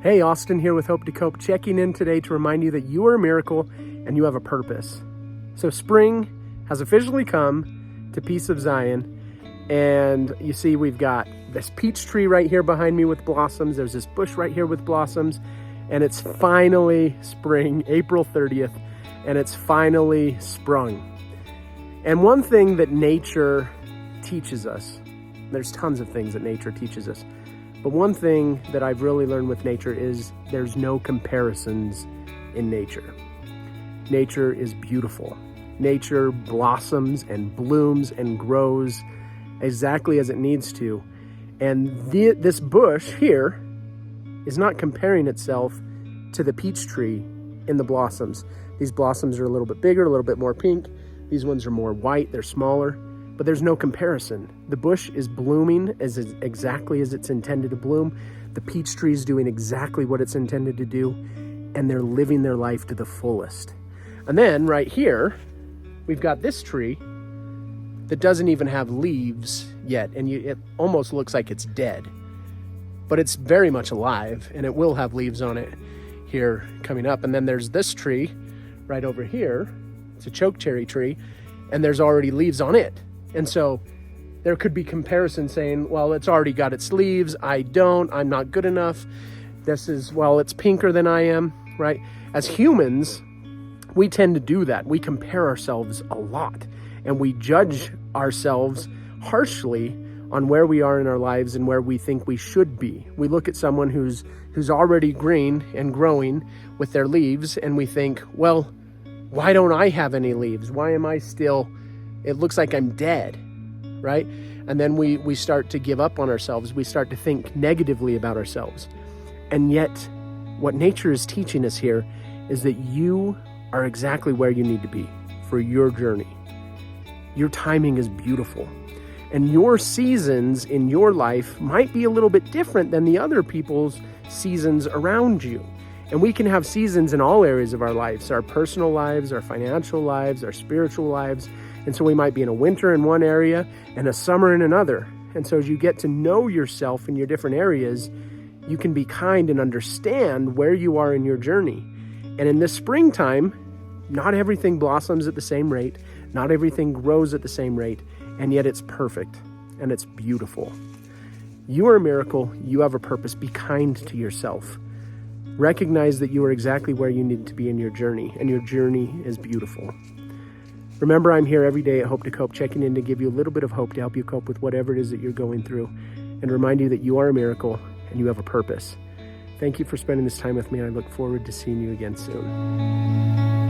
Hey, Austin here with Hope to Cope, checking in today to remind you that you are a miracle and you have a purpose. So spring has officially come to Peace of Zion, and you see we've got this peach tree right here behind me with blossoms. There's this bush right here with blossoms, and it's finally spring, April 30th, and it's finally sprung. And one thing that nature teaches us, there's tons of things that nature teaches us, but one thing that I've really learned with nature is there's no comparisons in nature. Nature is beautiful. Nature blossoms and blooms and grows exactly as it needs to. And this bush here is not comparing itself to the peach tree in the blossoms. These blossoms are a little bit bigger, a little bit more pink. These ones are more white, they're smaller. But there's no comparison. The bush is blooming exactly as it's intended to bloom. The peach tree is doing exactly what it's intended to do, and they're living their life to the fullest. And then right here, we've got this tree that doesn't even have leaves yet, and it almost looks like it's dead. But it's very much alive, and it will have leaves on it here coming up. And then there's this tree right over here. It's a chokecherry tree, and there's already leaves on it. And so there could be comparison saying, well, it's already got its leaves. I'm not good enough. It's pinker than I am, right? As humans, we tend to do that. We compare ourselves a lot, and we judge ourselves harshly on where we are in our lives and where we think we should be. We look at someone who's already green and growing with their leaves, and we think, well, why don't I have any leaves? Why am I still... It looks like I'm dead, right? And then we start to give up on ourselves. We start to think negatively about ourselves. And yet, what nature is teaching us here is that you are exactly where you need to be for your journey. Your timing is beautiful. And your seasons in your life might be a little bit different than the other people's seasons around you. And we can have seasons in all areas of our lives, our personal lives, our financial lives, our spiritual lives. And so we might be in a winter in one area and a summer in another. And so as you get to know yourself in your different areas, you can be kind and understand where you are in your journey. And in this springtime, not everything blossoms at the same rate. Not everything grows at the same rate. And yet it's perfect and it's beautiful. You are a miracle. You have a purpose. Be kind to yourself. Recognize that you are exactly where you need to be in your journey, and your journey is beautiful. Remember, I'm here every day at Hope to Cope, checking in to give you a little bit of hope to help you cope with whatever it is that you're going through, and remind you that you are a miracle and you have a purpose. Thank you for spending this time with me, and I look forward to seeing you again soon.